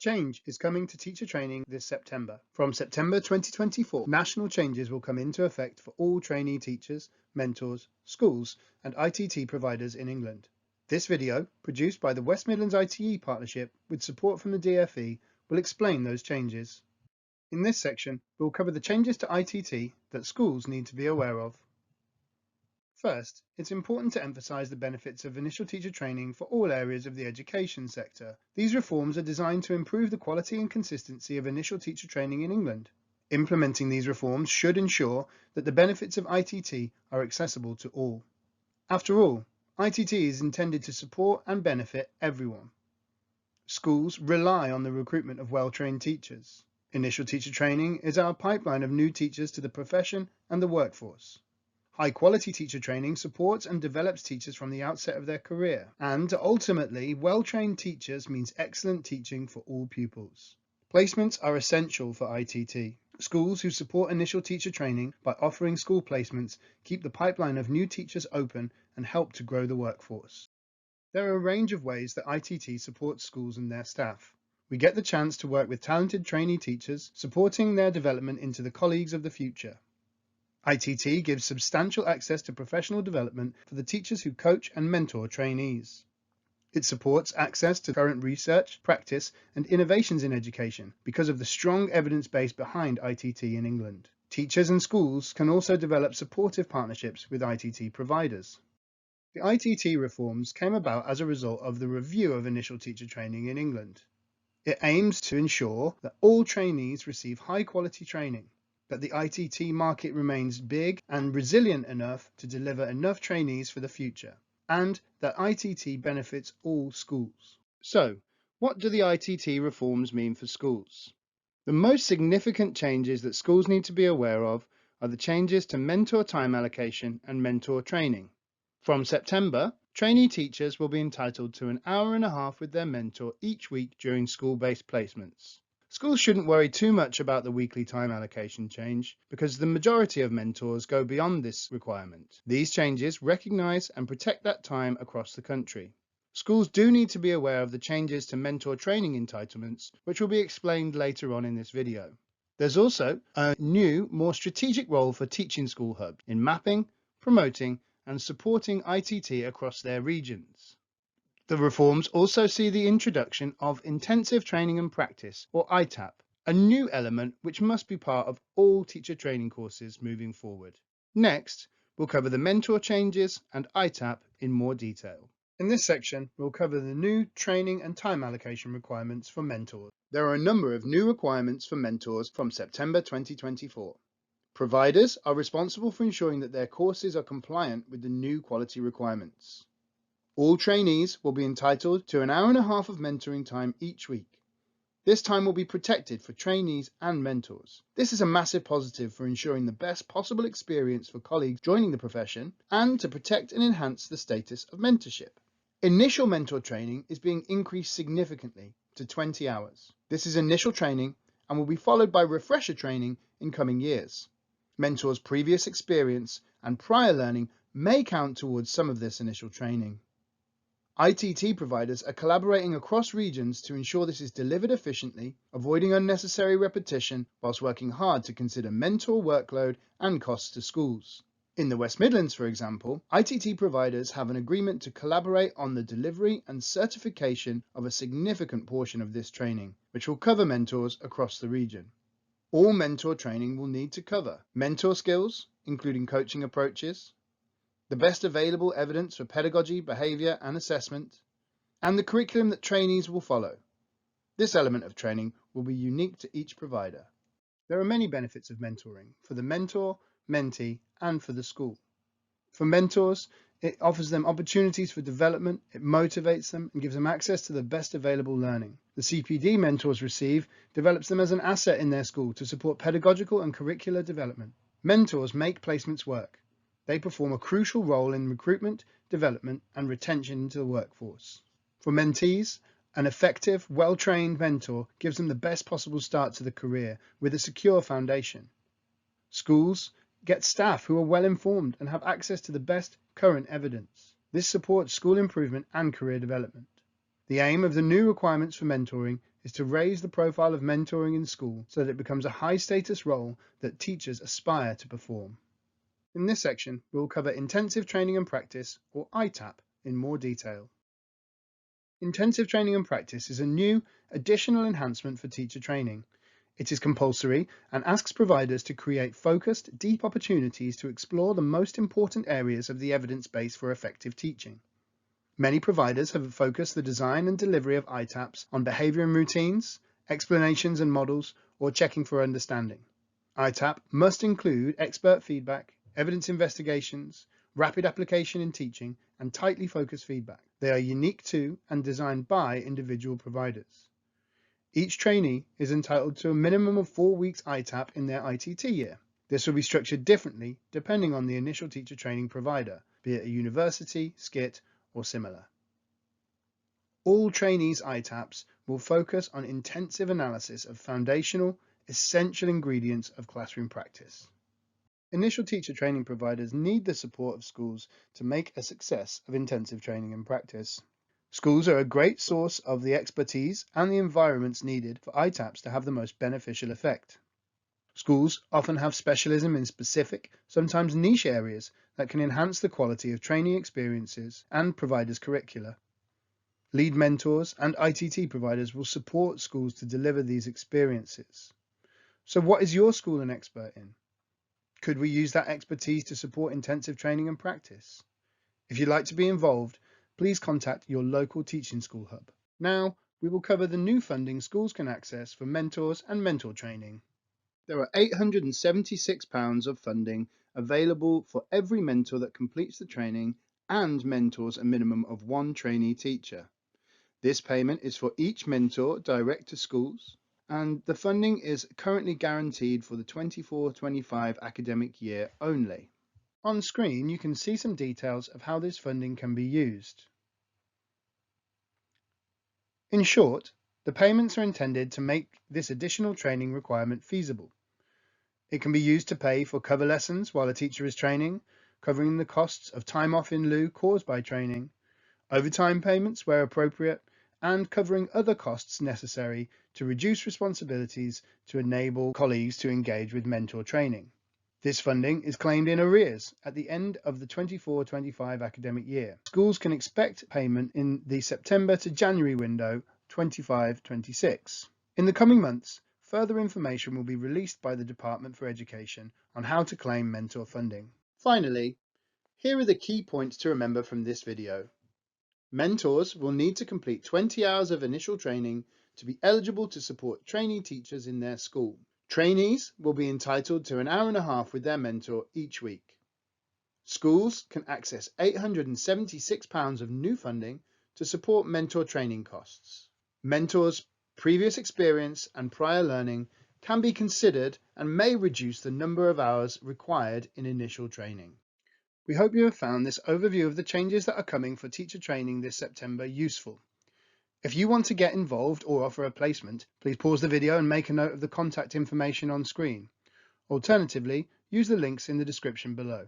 Change is coming to teacher training this September. From September 2024, national changes will come into effect for all trainee teachers, mentors, schools, and ITT providers in England. This video, produced by the West Midlands ITE partnership with support from the DfE, will explain those changes. In this section, we'll cover the changes to ITT that schools need to be aware of. First, it's important to emphasise the benefits of initial teacher training for all areas of the education sector. These reforms are designed to improve the quality and consistency of initial teacher training in England. Implementing these reforms should ensure that the benefits of ITT are accessible to all. After all, ITT is intended to support and benefit everyone. Schools rely on the recruitment of well-trained teachers. Initial teacher training is our pipeline of new teachers to the profession and the workforce. High-quality teacher training supports and develops teachers from the outset of their career, and ultimately, well-trained teachers means excellent teaching for all pupils. Placements are essential for ITT. Schools who support initial teacher training by offering school placements keep the pipeline of new teachers open and help to grow the workforce. There are a range of ways that ITT supports schools and their staff. We get the chance to work with talented trainee teachers, supporting their development into the colleagues of the future. ITT gives substantial access to professional development for the teachers who coach and mentor trainees. It supports access to current research, practice, and innovations in education because of the strong evidence base behind ITT in England. Teachers and schools can also develop supportive partnerships with ITT providers. The ITT reforms came about as a result of the review of initial teacher training in England. It aims to ensure that all trainees receive high-quality training, that the ITT market remains big and resilient enough to deliver enough trainees for the future, and that ITT benefits all schools. So, what do the ITT reforms mean for schools? The most significant changes that schools need to be aware of are the changes to mentor time allocation and mentor training. From September, trainee teachers will be entitled to an hour and a half with their mentor each week during school-based placements. Schools shouldn't worry too much about the weekly time allocation change because the majority of mentors go beyond this requirement. These changes recognise and protect that time across the country. Schools do need to be aware of the changes to mentor training entitlements, which will be explained later on in this video. There's also a new, more strategic role for teaching school hubs in mapping, promoting and supporting ITT across their regions. The reforms also see the introduction of Intensive Training and Practice, or ITAP, a new element which must be part of all teacher training courses moving forward. Next, we'll cover the mentor changes and ITAP in more detail. In this section, we'll cover the new training and time allocation requirements for mentors. There are a number of new requirements for mentors from September 2024. Providers are responsible for ensuring that their courses are compliant with the new quality requirements. All trainees will be entitled to an hour and a half of mentoring time each week. This time will be protected for trainees and mentors. This is a massive positive for ensuring the best possible experience for colleagues joining the profession and to protect and enhance the status of mentorship. Initial mentor training is being increased significantly to 20 hours. This is initial training and will be followed by refresher training in coming years. Mentors' previous experience and prior learning may count towards some of this initial training. ITT providers are collaborating across regions to ensure this is delivered efficiently, avoiding unnecessary repetition whilst working hard to consider mentor workload and costs to schools. In the West Midlands, for example, ITT providers have an agreement to collaborate on the delivery and certification of a significant portion of this training, which will cover mentors across the region. All mentor training will need to cover mentor skills, including coaching approaches, the best available evidence for pedagogy, behaviour and assessment, and the curriculum that trainees will follow. This element of training will be unique to each provider. There are many benefits of mentoring for the mentor, mentee and for the school. For mentors, it offers them opportunities for development, it motivates them and gives them access to the best available learning. The CPD mentors receive develops them as an asset in their school to support pedagogical and curricular development. Mentors make placements work. They perform a crucial role in recruitment, development and retention into the workforce. For mentees, an effective, well-trained mentor gives them the best possible start to the career with a secure foundation. Schools get staff who are well informed and have access to the best current evidence. This supports school improvement and career development. The aim of the new requirements for mentoring is to raise the profile of mentoring in school so that it becomes a high-status role that teachers aspire to perform. In this section, we will cover intensive training and practice, or ITAP, in more detail. Intensive training and practice is a new, additional enhancement for teacher training. It is compulsory and asks providers to create focused, deep opportunities to explore the most important areas of the evidence base for effective teaching. Many providers have focused the design and delivery of ITAPs on behavior and routines, explanations and models, or checking for understanding. ITAP must include expert feedback, evidence investigations, rapid application in teaching, and tightly focused feedback. They are unique to and designed by individual providers. Each trainee is entitled to a minimum of 4 weeks ITAP in their ITT year. This will be structured differently depending on the initial teacher training provider, be it a university, SCIT, or similar. All trainees' ITAPs will focus on intensive analysis of foundational, essential ingredients of classroom practice. Initial teacher training providers need the support of schools to make a success of intensive training and practice. Schools are a great source of the expertise and the environments needed for ITAPs to have the most beneficial effect. Schools often have specialism in specific, sometimes niche areas that can enhance the quality of training experiences and providers' curricula. Lead mentors and ITT providers will support schools to deliver these experiences. So what is your school an expert in? Could we use that expertise to support intensive training and practice? If you'd like to be involved, please contact your local teaching school hub. Now, we will cover the new funding schools can access for mentors and mentor training. There are £876 of funding available for every mentor that completes the training and mentors a minimum of 1 trainee teacher. This payment is for each mentor direct to schools, and the funding is currently guaranteed for the 24-25 academic year only. On screen, you can see some details of how this funding can be used. In short, the payments are intended to make this additional training requirement feasible. It can be used to pay for cover lessons while a teacher is training, covering the costs of time off in lieu caused by training, overtime payments where appropriate, and covering other costs necessary to reduce responsibilities to enable colleagues to engage with mentor training. This funding is claimed in arrears at the end of the 24-25 academic year. Schools can expect payment in the September to January window 25-26. In the coming months, further information will be released by the Department for Education on how to claim mentor funding. Finally, here are the key points to remember from this video. Mentors will need to complete 20 hours of initial training to be eligible to support trainee teachers in their school. Trainees will be entitled to an hour and a half with their mentor each week. Schools can access £876 of new funding to support mentor training costs. Mentors' previous experience and prior learning can be considered and may reduce the number of hours required in initial training. We hope you have found this overview of the changes that are coming for teacher training this September useful. If you want to get involved or offer a placement, please pause the video and make a note of the contact information on screen. Alternatively, use the links in the description below.